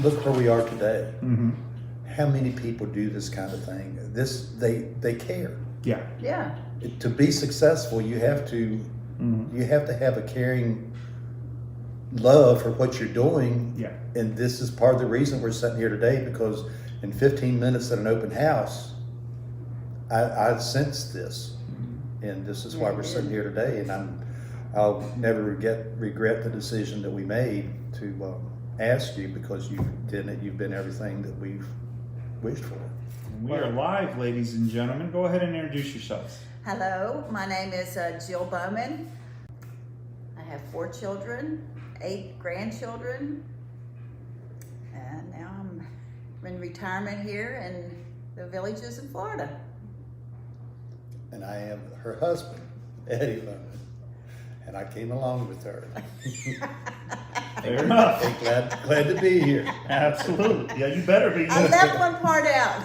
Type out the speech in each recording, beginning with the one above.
look where we are today. Mm-hmm. How many people do this kind of thing? They care. Yeah. Yeah. To be successful, you have to have a caring love for what you're doing. Yeah. And this is part of the reason we're sitting here today, because in 15 minutes at an open house, I sensed this, and this is why we're sitting here today. And I'll never regret the decision that we made to ask you, because you've been everything that we've wished for. We are live, ladies and gentlemen. Go ahead and introduce yourselves. Hello, my name is Jill Bowman. I have 4 children, 8 grandchildren, and now I'm in retirement here in the Villages in Florida. And I am her husband, Eddie Bowman, and I came along with her. Fair enough. Hey, glad to be here. Absolutely. Yeah, you better be. I left one part out.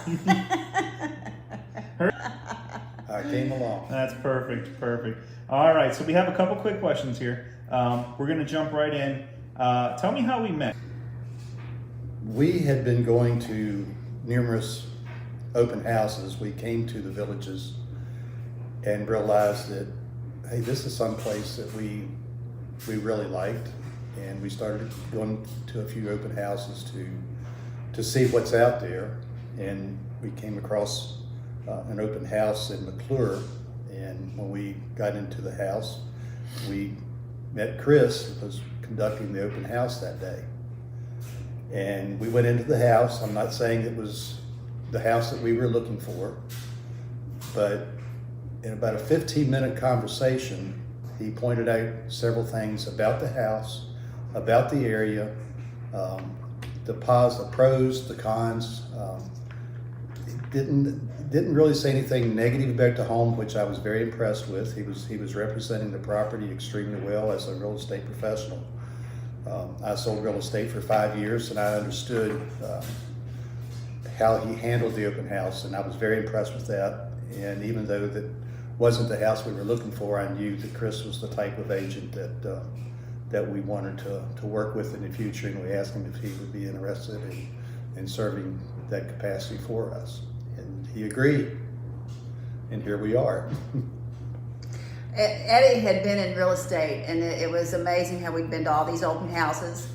I came along. That's perfect. All right, so we have a couple quick questions here. We're going to jump right in. Tell me how we met. We had been going to numerous open houses. We came to the Villages and realized that, hey, this is some place that we really liked, and we started going to a few open houses to see what's out there. And we came across an open house in McClure, and when we got into the house, we met Chris, who was conducting the open house that day. And we went into the house. I'm not saying it was the house that we were looking for, but in about a 15-minute conversation, he pointed out several things about the house, about the area, the pros, the cons. Didn't really say anything negative about the home, which I was very impressed with. He was representing the property extremely well as a real estate professional. I sold real estate for 5 years, and I understood how he handled the open house, and I was very impressed with that. And even though that wasn't the house we were looking for, I knew that Chris was the type of agent that we wanted to work with in the future, and we asked him if he would be interested in serving that capacity for us. And he agreed, and here we are. Eddie had been in real estate, and it was amazing how we'd been to all these open houses.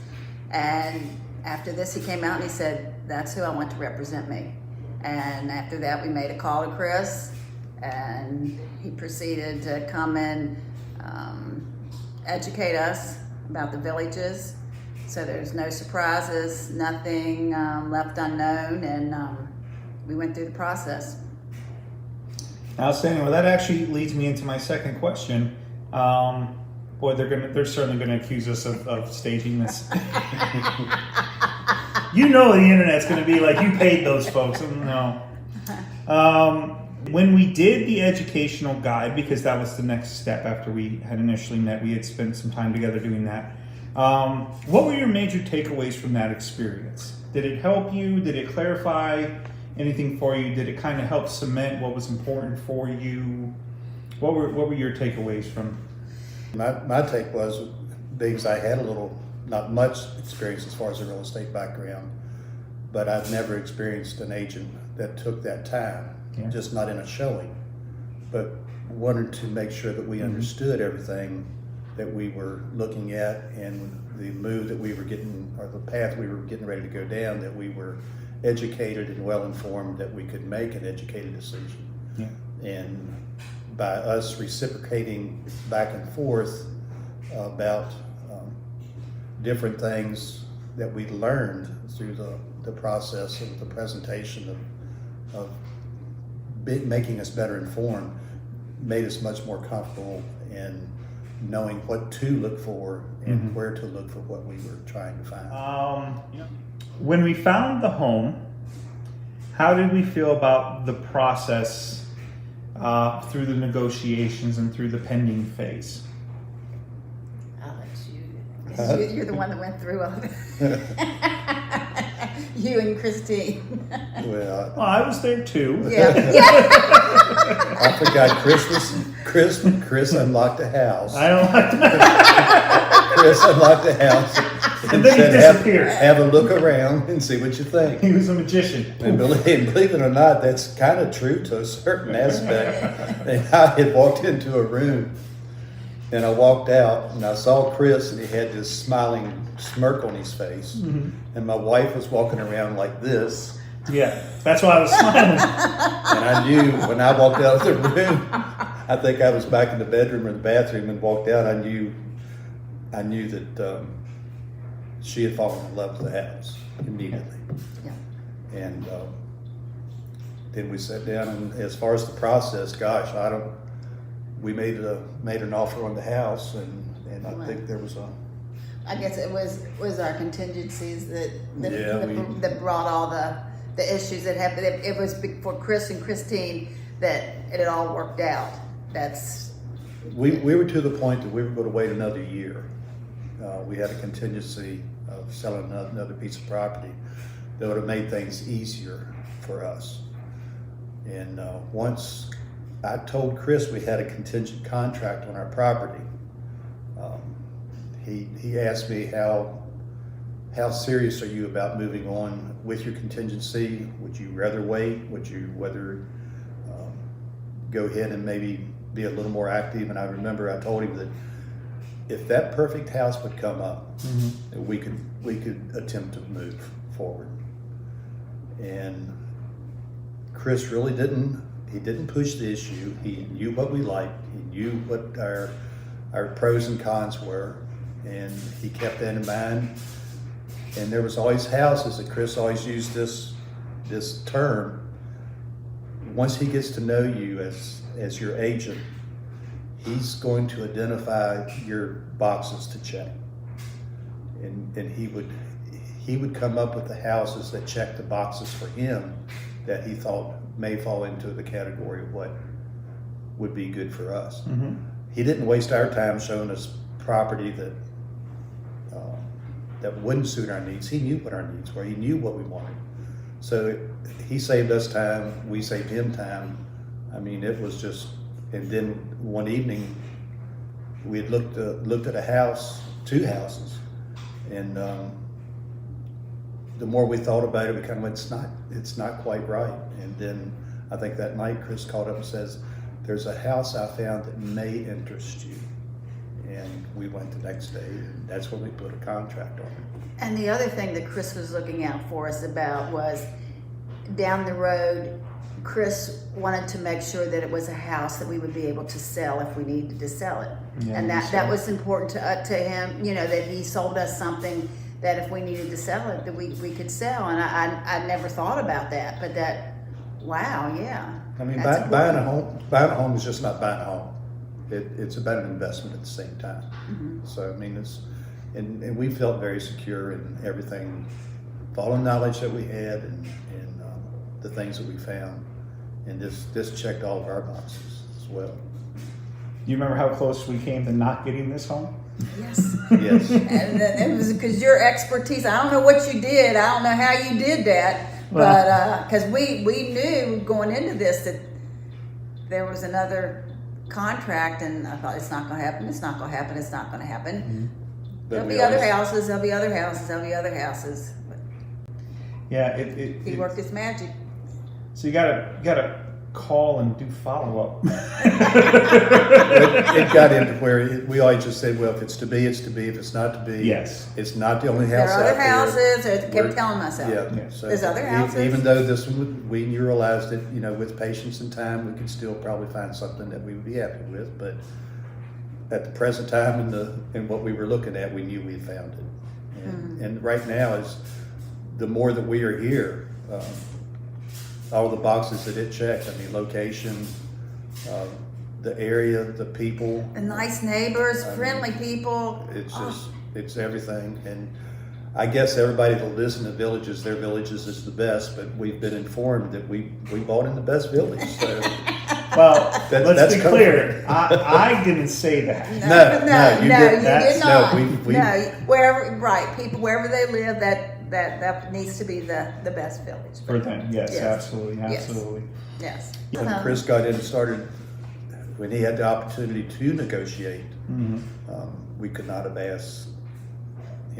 And after this, he came out and he said, "That's who I want to represent me." And after that, we made a call to Chris, and he proceeded to come and educate us about the Villages. So there's no surprises, nothing left unknown, and we went through the process. Outstanding. Well, that actually leads me into my second question. Boy, they're certainly gonna accuse us of staging this. You know, the internet's gonna be like, you paid those folks. No. When we did the educational guide, because that was the next step after we had initially met, we had spent some time together doing that. What were your major takeaways from that experience? Did it help you? Did it clarify anything for you? Did it kind of help cement what was important for you? What were your takeaways from? My take was, because I had not much experience as far as a real estate background, but I've never experienced an agent that took that time, just not in a showing, but wanted to make sure that we understood everything that we were looking at, and the move that we were getting, or the path we were getting ready to go down, that we were educated and well informed, that we could make an educated decision. Yeah. And by us reciprocating back and forth about different things that we learned through the process of the presentation of making us better informed, made us much more comfortable in knowing what to look for and where to look for what we were trying to find. When we found the home, how did we feel about the process through the negotiations and through the pending phase? I'll let you, 'cause you're the one that went through all of it. You and Christine. Well, I was there too. Yeah. I forgot Chris unlocked the house. I don't like Chris unlocked the house And then he disappeared. Have a look around and see what you think. He was a magician. And believe it or not, that's kind of true to a certain aspect. And I had walked into a room, and I walked out, and I saw Chris, and he had this smiling smirk on his face. Mm-hmm. And my wife was walking around like this. Yeah, that's why I was smiling. And I knew when I walked out of the room, I think I was back in the bedroom or the bathroom and walked out, I knew that she had fallen in love with the house immediately. Yeah. And then we sat down, and as far as the process, gosh, we made an offer on the house, and I think there was I guess it was our contingencies that Yeah, that brought all the issues that happened. It was for Chris and Christine that it had all worked out. we were to the point that we were going to wait another year. We had a contingency of selling another piece of property that would have made things easier for us. And once I told Chris we had a contingent contract on our property, he asked me how serious are you about moving on with your contingency? Would you rather wait? Would you rather go ahead and maybe be a little more active? And I remember I told him that if that perfect house would come up, that we could attempt to move forward. And Chris really didn't push the issue. He knew what we liked. He knew what our pros and cons were, and he kept that in mind. And there was always houses that Chris always used this term. Once he gets to know you as your agent, he's going to identify your boxes to check. And he would come up with the houses that checked the boxes for him that he thought may fall into the category of what would be good for us. Mm-hmm. He didn't waste our time showing us property that wouldn't suit our needs. He knew what our needs were. He knew what we wanted. So he saved us time. We saved him time. I mean, it was just. And then one evening, we had looked at a house, 2 houses, and the more we thought about it, we kind of went, it's not quite right. And then I think that night, Chris called up and says, "There's a house I found that may interest you." And we went the next day, and that's when we put a contract on it. And the other thing that Chris was looking out for us about was down the road, Chris wanted to make sure that it was a house that we would be able to sell if we needed to sell it. Yeah, And that was important to him, that he sold us something that if we needed to sell it, that we could sell. And I never thought about that, but wow, yeah. I mean, That's buying important. a home is just not buying a home. It's about an investment at the same time. Mm-hmm. So I mean, and we felt very secure in everything, all the knowledge that we had, and the things that we found, and this checked all of our boxes as well. Do you remember how close we came to not getting this home? Yes. Yes. And it was because your expertise. I don't know what you did. I don't know how you did that, but because we knew going into this that there was another contract, and I thought it's not going to happen. It's not going to happen. It's not going to happen. Mm-hmm. There'll be other houses. There'll be other houses. There'll be other houses. But Yeah, he worked his magic. So you gotta call and do follow up. It got into where we always just said, well, if it's to be, it's to be. If it's not to be, Yes. it's not the only house There are other out there. houses. I kept telling myself. Yeah. So There's other houses. Even though this one, we realized that, with patience and time, we could still probably find something that we would be happy with. But at the present time and what we were looking at, we knew we had found it. And right now is the more that we are here, all the boxes that it checked. I mean, location, the area, the people. The nice neighbors, friendly people. It's just, it's everything. And I guess everybody that lives in the villages, their villages is the best, but we've been informed that we bought in the best village. So Well, That's let's be coming. clear. I didn't say that. No, you did not. we- Wherever, right, people, wherever they live, that needs to be the best village. For them, yes, Yes. absolutely, Yes. absolutely. Yes. When Chris got in and started, when he had the opportunity to negotiate, we could not have asked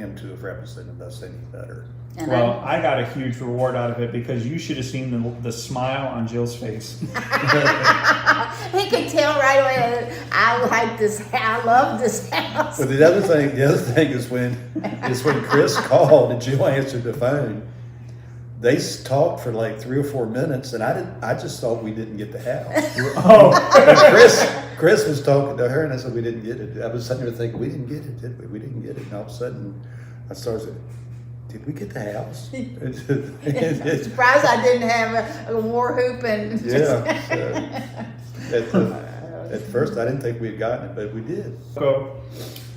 him to have represented us any better. And Well, I got a huge reward out of it because you should have seen the smile on Jill's face. he could tell right away. I like this. I love this house. But the other thing is when Chris called and Jill answered the phone. They talked for like 3 or 4 minutes, and I just thought we didn't get the house. Oh, And Chris was talking to her, and I said we didn't get it. I was sitting there thinking we didn't get it, did we? We didn't get it. And all of a sudden, I started saying, "Did we get the house?" I'm surprised I didn't have a war hoop and. Yeah. So, at first, I didn't think we had gotten it, but we did. so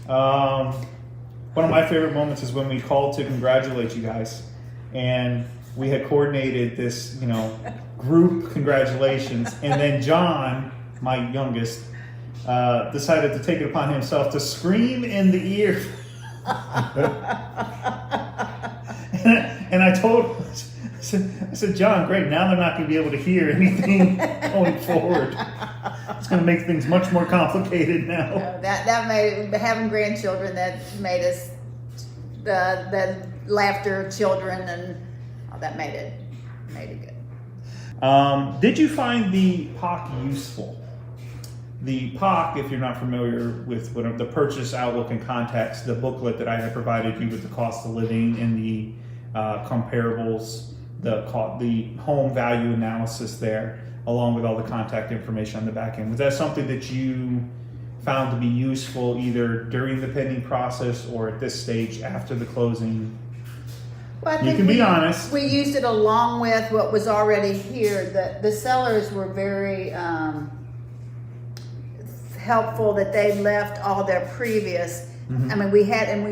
one of my favorite moments is when we called to congratulate you guys, and we had coordinated this, group congratulations, and then John, my youngest, decided to take it upon himself to scream in the ear. And I told him, I said, John, great, now they're not going to be able to hear anything going forward. It's going to make things much more complicated now. That made having grandchildren. That made us the laughter of children, and that made it good. Did you find the POC useful? The POC, if you're not familiar with what the Purchase Outlook and Context, the booklet that I had provided you with the cost of living and the comparables, the home value analysis there, along with all the contact information on the back end. Was that something that you found to be useful either during the pending process or at this stage after the closing? Well, I You think can be honest. We used it along with what was already here. The sellers were very helpful that they left all their previous. Mhm. I mean, we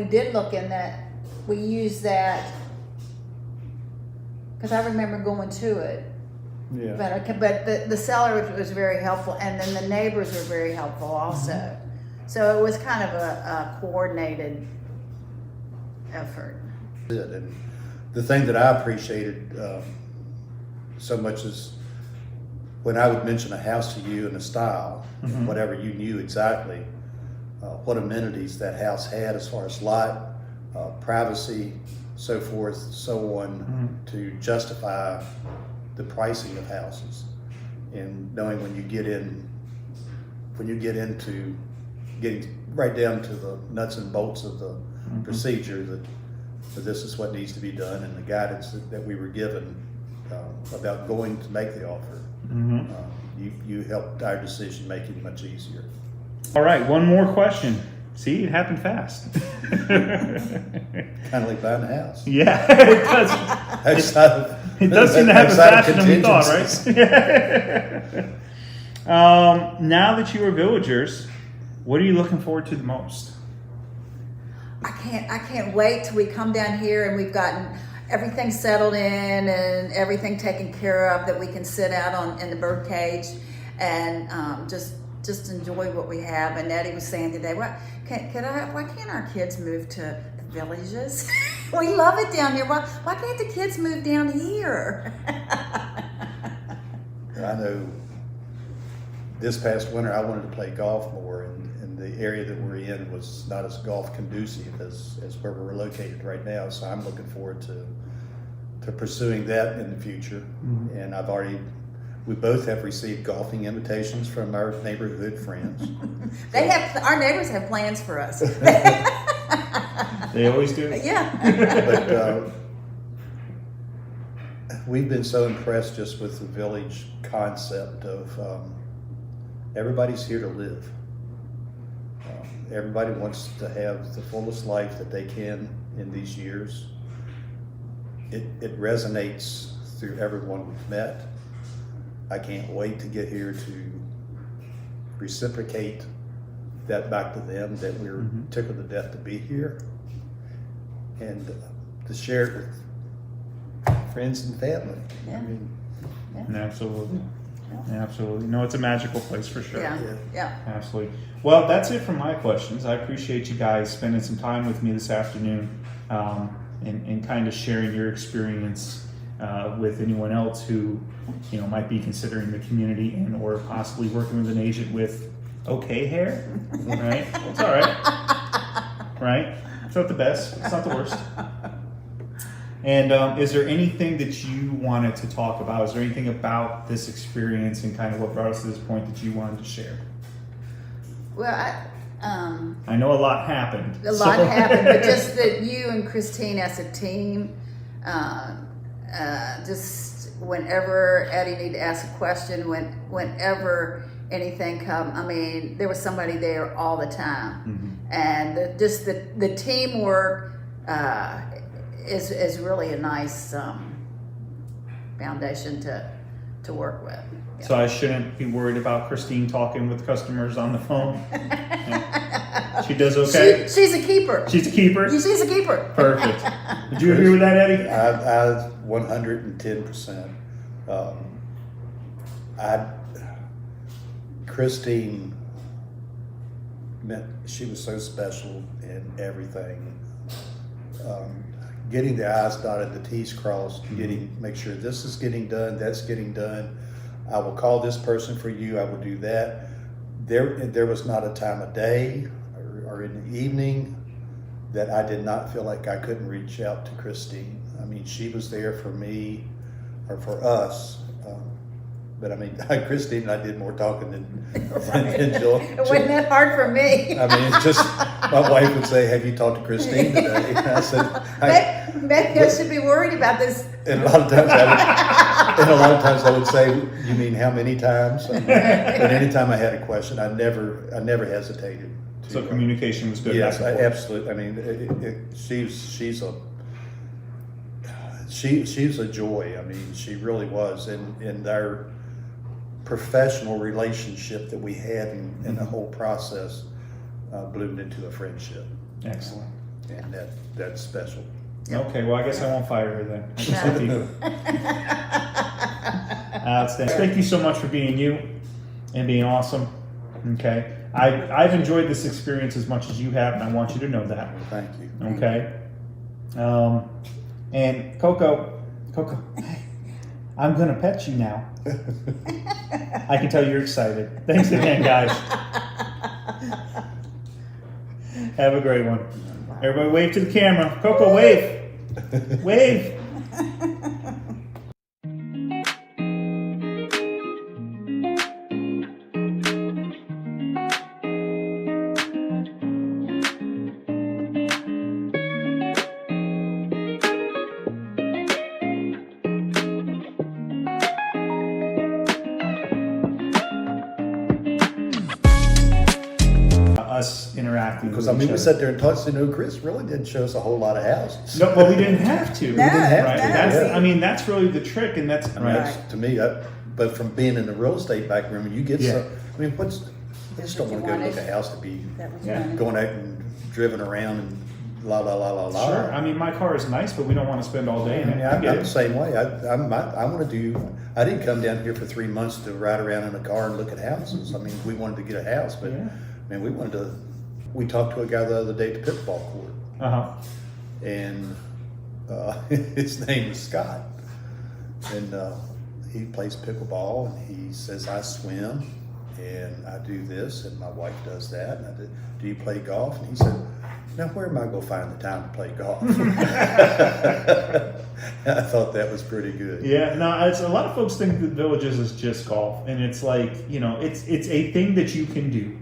did look in that. We used that because I remember going to it. Yeah. But the seller was very helpful, and then the neighbors were very helpful also. Mm-hmm. So it was kind of a coordinated effort. And the thing that I appreciated so much is when I would mention a house to you and a style, Mhm. whatever, you knew exactly what amenities that house had as far as lot, privacy, so forth, so on, to justify the pricing of houses. And knowing when you get into getting right down to the nuts and bolts of the procedure, that this is what needs to be done, and the guidance that we were given about going to make the offer, you helped our decision making much easier. All right, one more question. See, it happened fast. Kind of like buying a house. Yeah, it does. It does seem to happen faster than we thought, right? Now that you are villagers, what are you looking forward to the most? I can't wait till we come down here and we've gotten everything settled in and everything taken care of, that we can sit out in the bird cage and just enjoy what we have. And Eddie was saying today, why can't our kids move to the villages? We love it down here. Why can't the kids move down here? I know this past winter I wanted to play golf more, and the area that we're in was not as golf conducive as where we're located right now. So I'm looking forward to pursuing that in the future. And we both have received golfing invitations from our neighborhood friends. Our neighbors have plans for us. They always do. Yeah. But we've been so impressed just with the village concept of everybody's here to live. Everybody wants to have the fullest life that they can in these years. It resonates through everyone we've met. I can't wait to get here to reciprocate that back to them, that we're tickled to death to be here, and to share it with friends and family. Yeah. I mean, Absolutely. Absolutely. No, it's a magical place for sure. Yeah. Absolutely. Well, that's it for my questions. I appreciate you guys spending some time with me this afternoon and kind of sharing your experience with anyone else who might be considering the community and or possibly working with an agent with okay hair. Right? It's all right. Right? It's not the best. It's not the worst. And is there anything that you wanted to talk about? Is there anything about this experience and kind of what brought us to this point that you wanted to share? Well, I know a lot happened. a lot happened, but just that you and Christine as a team, just whenever Eddie needed to ask a question, whenever anything come, I mean, there was somebody there all the time, and the teamwork is really a nice foundation to work with. Yeah. So I shouldn't be worried about Christine talking with customers on the phone. Yeah. She does okay. She's a keeper. She's a keeper. She's a keeper. Perfect. Did you agree with that, Eddie? I 110%. Christine she was so special in everything. Getting the I's dotted, the T's crossed, make sure this is getting done, that's getting done. I will call this person for you. I will do that. There was not a time of day or in the evening that I did not feel like I couldn't reach out to Christine. I mean, she was there for me or for us. But I mean, Christine and I did more talking than Jill. It wasn't that hard for me. I mean, it's just, my wife would say, have you talked to Christine today? And I said, maybe I should be worried about this. and a lot of times I would say, you mean how many times? But anytime I had a question, I never hesitated. So communication was good. Yes, back and forth. absolutely. I mean, she's a joy. I mean, she really was. In our professional relationship that we had in the whole process bloomed into a friendship. Excellent. And that's special. Okay, well, I guess I won't fire her then. I guess I'll keep her. Outstanding. Thank you so much for being you and being awesome. Okay, I've enjoyed this experience as much as you have, and I want you to know that. Well, thank you. Okay. And Coco, I'm gonna pet you now. I can tell you're excited. Thanks again, guys. Have a great one. Everybody wave to the camera. Coco, wave. Wave. Us interacting Because with I mean, each we other. sat there and talked. Chris really didn't show us a whole lot of houses. No, but we didn't have to. No, we didn't have right? to. That's, Yeah. I mean, that's really the trick, and that's I mean, right. that's, to me, but from being in the real estate background, you get Yeah. some. I mean, I just don't want to go look at a house to be Yeah. going out and driven around and la la la la la. Sure. I mean, my car is nice, but we don't want to spend all day in I it. mean, I I'm get the it. same way. I want to do. I didn't come down here for 3 months to ride around in a car and look at houses. I mean, we wanted to get a house, but Yeah. man, we wanted to. We talked to a guy the other day at the pickleball court, and his name is Scott, and he plays pickleball, and he says I swim, and I do this, and my wife does that, and I do you play golf? And he said, now where am I going to find the time to play golf? I thought that was pretty good. Yeah, no, it's a lot of folks think that Villages is just golf, and it's like, you know, it's a thing that you can do.